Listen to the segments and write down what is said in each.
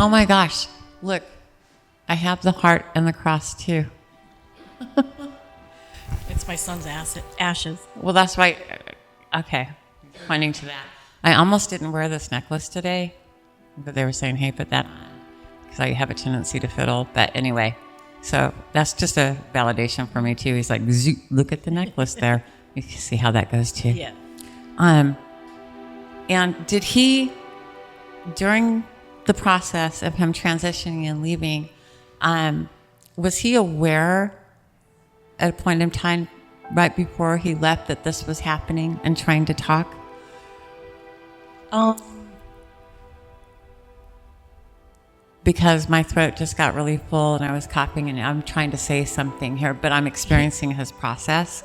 Oh my gosh. Look, I have the heart and the cross too. It's my son's ashes. Well, that's why, okay, pointing to that. I almost didn't wear this necklace today, but they were saying, hey, put that on, because I have a tendency to fiddle. But anyway, so that's just a validation for me too. He's like, look at the necklace there. You can see how that goes too. Yeah. And did he, during the process of him transitioning and leaving, was he aware at a point in time right before he left that this was happening and trying to talk? Because my throat just got really full and I was coughing and I'm trying to say something here, but I'm experiencing his process.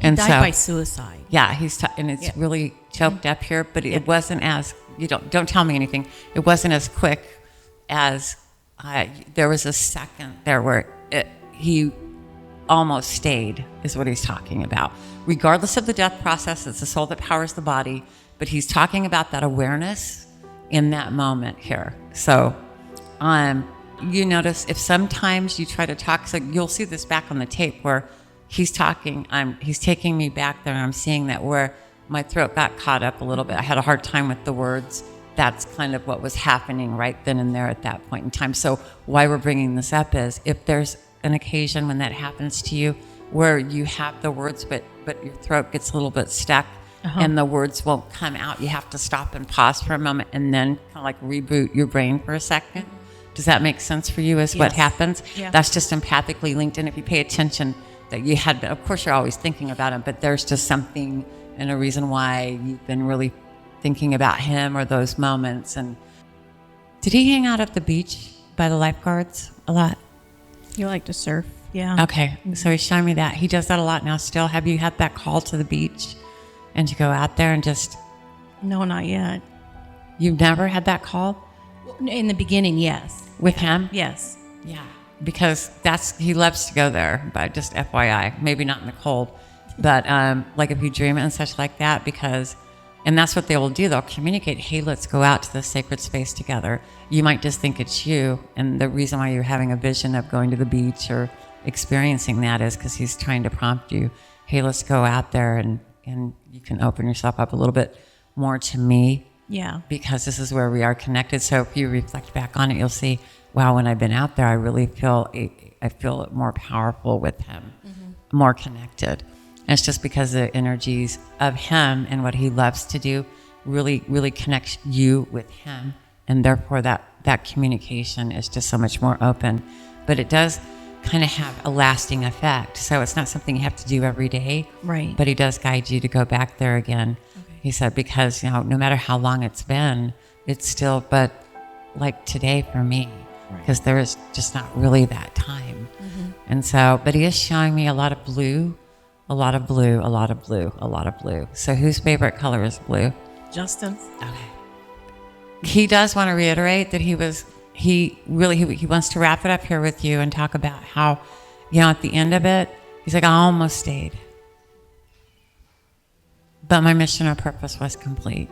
And Died by suicide. Yeah, and it's really choked up here, but it wasn't as, don't tell me anything. It wasn't as quick as, there was a second there where he almost stayed, is what he's talking about. Regardless of the death process, it's the soul that powers the body, but he's talking about that awareness in that moment here. So, you notice if sometimes you try to talk, so you'll see this back on the tape where he's talking, he's taking me back there and I'm seeing that where my throat got caught up a little bit. I had a hard time with the words. That's kind of what was happening right then and there at that point in time. So why we're bringing this up is if there's an occasion when that happens to you where you have the words, but your throat gets a little bit stuck and the words won't come out, you have to stop and pause for a moment and then kind of like reboot your brain for a second. Does that make sense for you as what happens? Yeah. That's just empathically linked. And if you pay attention, that you had, of course you're always thinking about him, but there's just something and a reason why you've been really thinking about him or those moments. And did he hang out at the beach by the lifeguards a lot? You like to surf? Yeah. Okay, so he's showing me that. He does that a lot now still. Have you had that call to the beach and to go out there and just... No, not yet. You've never had that call? In the beginning, yes. With him? Yes. Yeah. Because he loves to go there, but just FYI, maybe not in the cold, but like if you dream it and such like that, and that's what they will do. They'll communicate, hey, let's go out to this sacred space together. You might just think it's you. And the reason why you're having a vision of going to the beach or experiencing that is because he's trying to prompt you, hey, let's go out there and you can open yourself up a little bit more to me. Yeah. Because this is where we are connected. So if you reflect back on it, you'll see, wow, when I've been out there, I really feel more powerful with him, more connected. And it's just because the energies of him and what he loves to do really, really connects you with him. And therefore that communication is just so much more open. But it does kind of have a lasting effect. So it's not something you have to do every day. Right. But he does guide you to go back there again. He said, because, no matter how long it's been, it's still, but like today for me, because there is just not really that time. And so, but he is showing me a lot of blue, a lot of blue, a lot of blue, a lot of blue. So whose favorite color is blue? Justin's. Okay. He does want to reiterate that he wants to wrap it up here with you and talk about how, at the end of it, he's like, I almost stayed. But my mission or purpose was complete.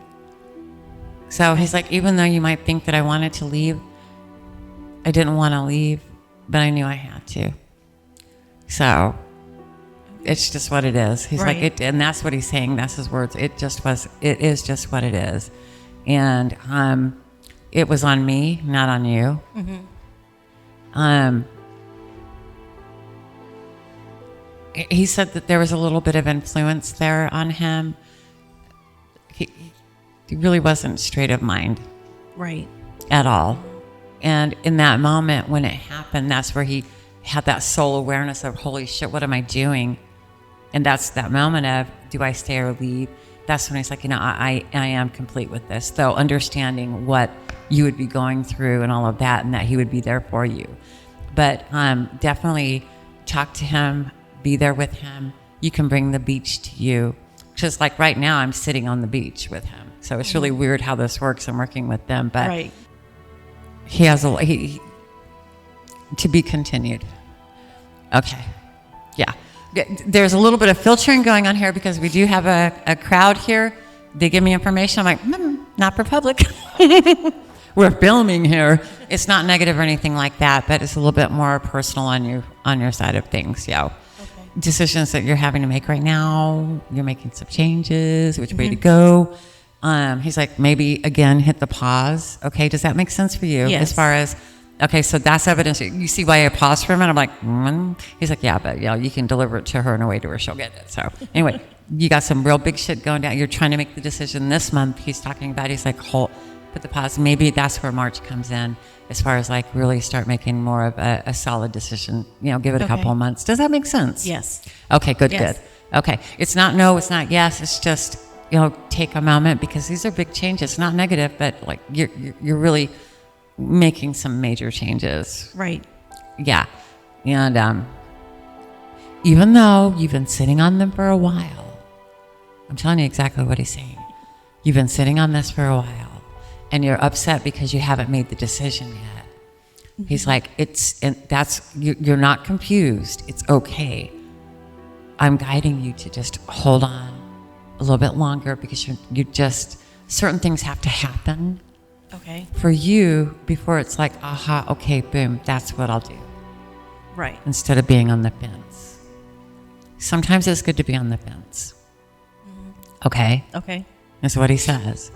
So he's like, even though you might think that I wanted to leave, I didn't want to leave, but I knew I had to. So it's just what it is. He's like, and that's what he's saying. That's his words. It is just what it is. And it was on me, not on you. He said that there was a little bit of influence there on him. He really wasn't straight of mind. Right. At all. And in that moment when it happened, that's where he had that soul awareness of, holy shit, what am I doing? And that's that moment of, do I stay or leave? That's when he's like, I am complete with this. Though understanding what you would be going through and all of that, and that he would be there for you. But definitely talk to him, be there with him. You can bring the beach to you. Just like right now, I'm sitting on the beach with him. So it's really weird how this works. I'm working with them, but he has to be continued. Okay. Yeah. There's a little bit of filtering going on here because we do have a crowd here. They give me information. I'm like, not for public. we're filming here. It's not negative or anything like that, but it's a little bit more personal on your side of things. Yeah. Okay. Decisions that you're having to make right now. You're making some changes. Which way to go? He's like, maybe again hit the pause. Okay, does that make sense for you? Yes. As far as okay, so that's evidence. You see why I paused for a minute? I'm like, He's like, yeah, but you can deliver it to her in a way to where she'll get it. So anyway, you got some real big shit going down. You're trying to make the decision this month. He's talking about. He's like, put the pause. Maybe that's where March comes in, as far as like really start making more of a solid decision. Give it a couple of months. Does that make sense? Yes. Okay. Good. Yes. Good. Okay. It's not no. It's not yes. It's just take a moment, because these are big changes. Not negative, but like you're really making some major changes. Right. Yeah. And even though you've been sitting on them for a while, I'm telling you exactly what he's saying. You've been sitting on this for a while, and you're upset because you haven't made the decision yet. Mm-hmm. He's like, you're not confused. It's okay. I'm guiding you to just hold on a little bit longer, because you just, certain things have to happen. Okay. For you before it's like, aha, okay, boom, that's what I'll do. Right. Instead of being on the fence. Sometimes it's good to be on the fence. Mm-hmm. Okay? Okay. That's what he says.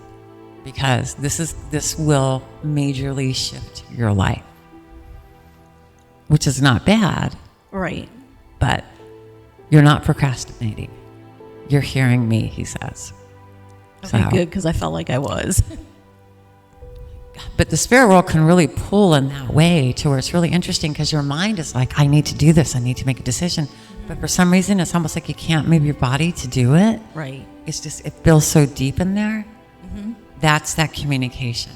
Because this will majorly shift your life. Which is not bad. Right. But you're not procrastinating. You're hearing me, he says. Okay, good, because I felt like I was. But the spirit world can really pull in that way to where it's really interesting, because your mind is like, I need to do this. I need to make a decision. But for some reason, it's almost like you can't move your body to do it. Right. It's just, it feels so deep in there. Mm-hmm. That's that communication.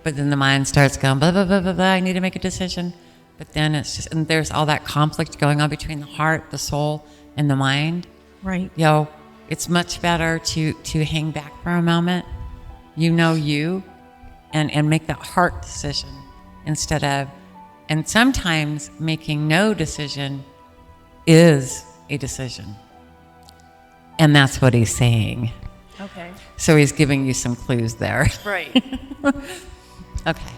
But then the mind starts going, blah, blah, blah, blah, blah, I need to make a decision. But then it's just, and there's all that conflict going on between the heart, the soul, and the mind. Right. It's much better to hang back for a moment. You. And make that heart decision instead of, and sometimes making no decision is a decision. And that's what he's saying. Okay. So he's giving you some clues there. Right. Okay.